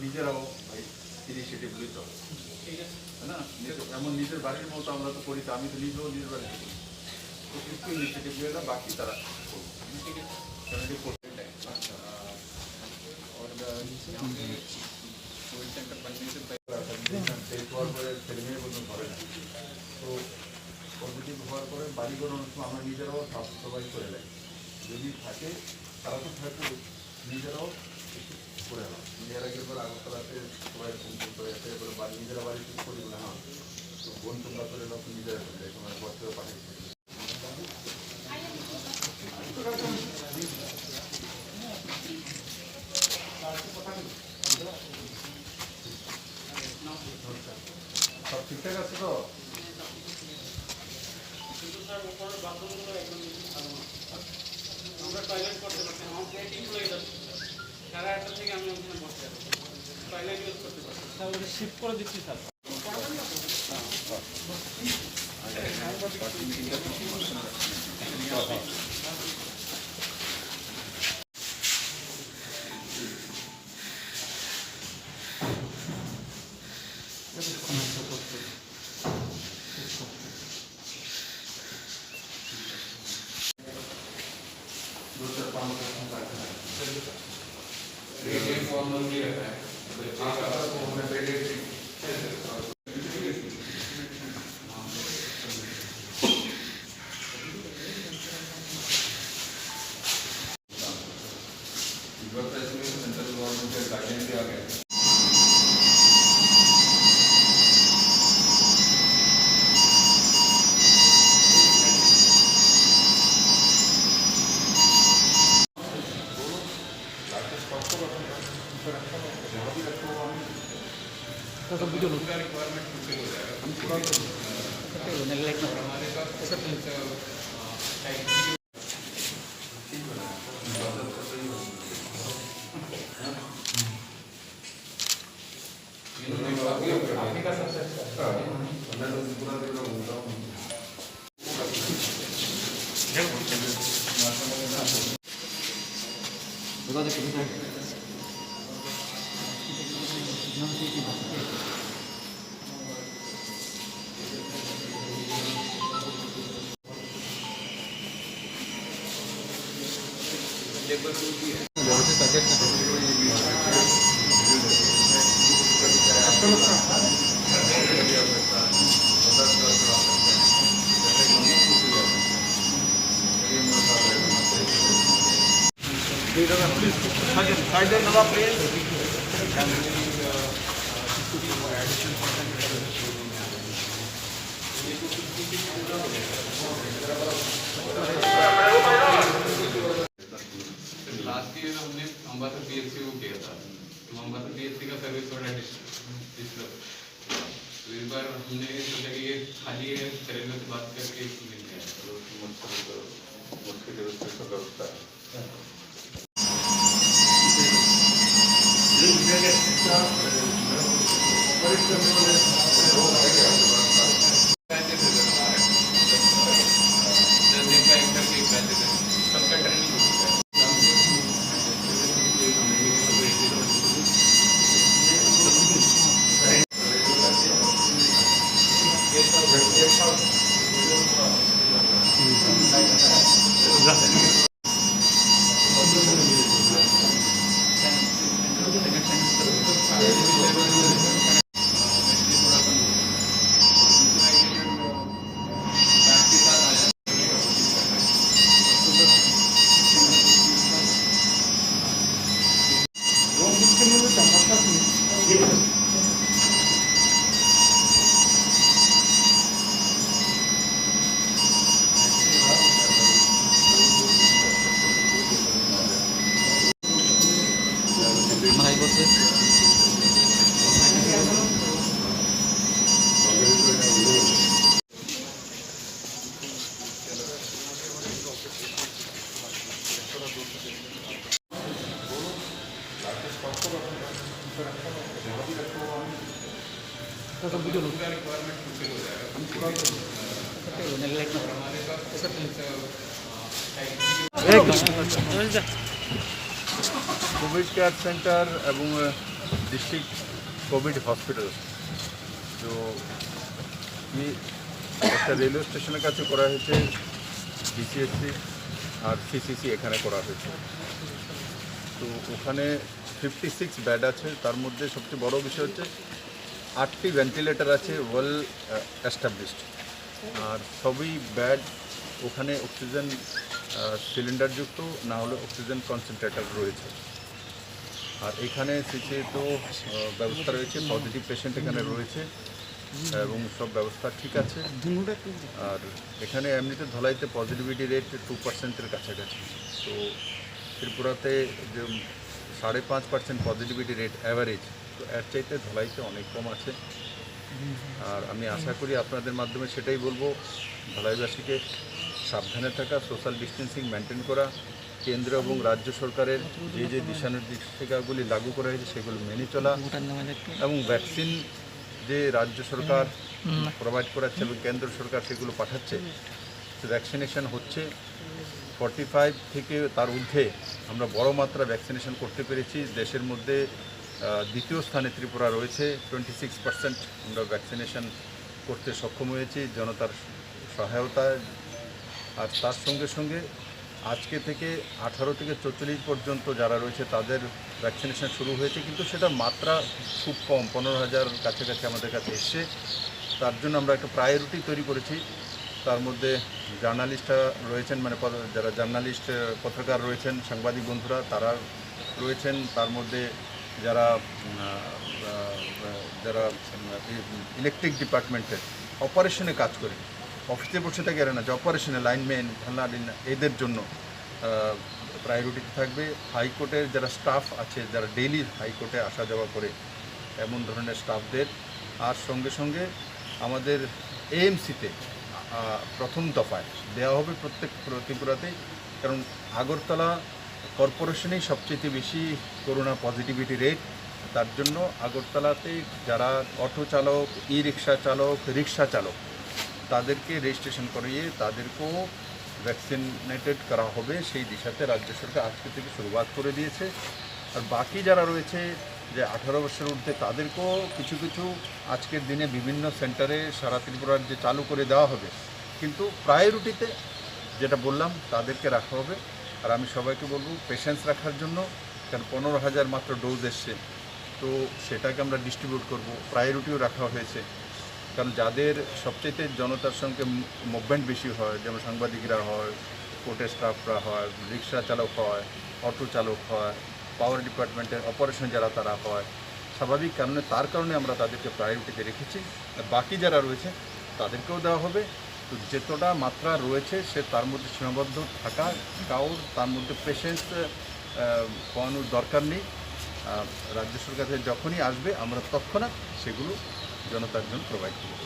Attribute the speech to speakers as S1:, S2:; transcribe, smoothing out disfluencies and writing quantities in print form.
S1: নিজেরাও ইনিশিয়েটিভ নিতে হবে, ঠিক আছে না? এমন নিজের বাড়ির মতো আমরা তো করি, আমি তো নিজেও নিজের বাড়িতে করি, তো কিছু ইনিশিয়েটিভ নিয়ে না বাকি তারা করবো, ঠিক আছে? ফ্যামিলি করতে দেয়। আচ্ছা, কোভিড সেন্টার বানিয়েছে হওয়ার পরে ছেলে মেয়ে কোনো ধরে না, তো পজিটিভ হওয়ার পরে বাড়িঘর অনেক সময় আমরা নিজেরাও সাফ সাফাই করে দেয়, যদি থাকে তারা তো থাকে, নিজেরাও করে না। নিজেরা গিয়ে পরে আগরতলাতে সবাই ফোন করে এসে এবার বাড়ি নিজেরা বাড়ি ঠিক করি না, হ্যাঁ তো বোন তোমরা করে না, নিজেরা করে দেয়, তোমার বছর পাঠিয়েছে। সব ঠিকঠাক আছে তো?
S2: আমরা টয়লেট করতে পারছি না, আমার প্লেটিং হয়ে যাচ্ছে, 8:30 থেকে আমি ওখানে বসে আছি, টয়লেট ইউজ করতে পারছি স্যার। ওটা শিফট করে দিচ্ছি স্যার।
S1: सेंट्रल गवर्नमेंट के गाइडेंस आ गए।
S2: तो वीडियो का रिक्वायरमेंट फुलफिल हो जाएगा, हमारे पास लास्ट ईयर हमने अम्बासर पीएचसी को किया था, तो अम्बासर पीएचसी का सर्विस थोड़ा डिस्टर्ब, तो इस बार हमने सोचा कि ये खाली है, करेंगे से बात करके मिल गया, तो
S1: उसकी व्यवस्था है।
S2: सबका ट्रेनिंग हो चुका है। तो वीडियो का रिक्वायरमेंट फुलफिल हो जाएगा। और हमारे पास
S1: কোভিড কেয়ার সেন্টার এবং ডিস্ট্রিক্ট কোভিড হসপিটাল তো একটা রেলওয়ে স্টেশনের কাছে করা হয়েছে, ডিসিএসসি আর সিসিসি এখানে করা হয়েছে। তো ওখানে 56 বেড আছে, তার মধ্যে সবচেয়ে বড় বিষয় হচ্ছে 8টি ভেন্টিলেটর আছে ওয়েল এস্টাবলিশড, আর সবই বেড ওখানে অক্সিজেন সিলিন্ডারযুক্ত, না হলে অক্সিজেন কনসেন্ট্রেটর রয়েছে। আর এখানে সিসি তো ব্যবস্থা রয়েছে, পজিটিভ পেশেন্ট এখানে রয়েছে এবং সব ব্যবস্থা ঠিক আছে। আর এখানে এমনিতে ধলাইতে পজিটিভিটি রেট 2%-এর কাছাকাছি। তো ত্রিপুরাতে যে 5.5% পজিটিভিটি রেট অ্যাভারেজ, তো এর চাইতে ধলাইতে অনেক কম আছে। আর আমি আশা করি আপনাদের মাধ্যমে সেটাই বলবো, ধলাইবাসীকে সাবধানে থাকা, সোশ্যাল ডিস্টেন্সিং মেনটেন করা, কেন্দ্র এবং রাজ্য সরকারের যে যে দিশানির্দেশিকাগুলি লাগু করা হয়েছে সেগুলো মেনে চলা, এবং ভ্যাকসিন যে রাজ্য সরকার প্রোভাইড করাচ্ছে এবং কেন্দ্র সরকার সেগুলো পাঠাচ্ছে, ভ্যাকসিনেশন হচ্ছে। 45 থেকে তার ঊর্ধ্বে আমরা বড় মাত্রা ভ্যাকসিনেশন করতে পেরেছি। দেশের মধ্যে দ্বিতীয় স্থানে ত্রিপুরা রয়েছে, 26% আমরা ভ্যাকসিনেশন করতে সক্ষম হয়েছি জনতার সহায়তায়। আর তার সঙ্গে সঙ্গে আজকে থেকে 18 থেকে 44 পর্যন্ত যারা রয়েছে তাদের ভ্যাকসিনেশন শুরু হয়েছে, কিন্তু সেটা মাত্রা খুব কম, 15,000 কাছাকাছি আমাদের কাছে এসছে। তার জন্য আমরা একটা প্রায়োরিটি তৈরি করেছি। তার মধ্যে জার্নালিস্টরা রয়েছেন, মানে যারা জার্নালিস্ট পত্রকার রয়েছেন, সাংবাদিক বন্ধুরা তারা রয়েছেন। তার মধ্যে যারা যারা ইলেকট্রিক ডিপার্টমেন্টের অপারেশনে কাজ করে, অফিসে বসে থাকে এরা না, যে অপারেশনে লাইনম্যান, এদের জন্য প্রায়োরিটি থাকবে। হাইকোর্টের যারা স্টাফ আছে, যারা ডেইলি হাইকোর্টে আসা যাওয়া করে, এমন ধরনের স্টাফদের। আর সঙ্গে সঙ্গে আমাদের এএমসিতে প্রথম দফায় দেওয়া হবে প্রত্যেক ত্রিপুরাতেই, কারণ আগরতলা কর্পোরেশনেই সবচেয়ে বেশি করোনা পজিটিভিটি রেট। তার জন্য আগরতলাতে যারা অটো চালক, ই রিক্সা চালক, রিক্সা চালক, তাদেরকে রেজিস্ট্রেশন করিয়ে তাদেরকেও ভ্যাকসিনেটেড করা হবে। সেই দিশাতে রাজ্য সরকার আজকে থেকে শুরুয়াত করে দিয়েছে। আর বাকি যারা রয়েছে যে 18 বছরের ঊর্ধ্বে, তাদেরকেও কিছু কিছু আজকের দিনে বিভিন্ন সেন্টারে সারা ত্রিপুরার যে চালু করে দেওয়া হবে, কিন্তু প্রায়োরিটিতে যেটা বললাম তাদেরকে রাখা হবে। আর আমি সবাইকে বলবো পেশেন্স রাখার জন্য, কারণ 15,000 মাত্র ডোজ এসছে, তো সেটাকে আমরা ডিস্ট্রিবিউট করব। প্রায়োরিটিও রাখা হয়েছে, কারণ যাদের সবচেয়ে জনতার সঙ্গে মুভমেন্ট বেশি হয়, যেমন সাংবাদিকরা হয়, কোর্টের স্টাফরা হয়, রিক্সা চালক হয়, অটো চালক হয়, পাওয়ার ডিপার্টমেন্টের অপারেশন যারা তারা হয়, স্বাভাবিক কারণে, তার কারণে আমরা তাদেরকে প্রায়োরিটিতে রেখেছি। বাকি যারা রয়েছে তাদেরকেও দেওয়া হবে। তো যতটা মাত্রা রয়েছে সে তার মধ্যে সীমাবদ্ধ থাকা, কারোর তার মধ্যে পেশেন্স পাওয়ানোর দরকার নেই। রাজ্য সরকার যখনই আসবে আমরা তৎক্ষণাৎ সেগুলো জনতার জন্য প্রোভাইড করব।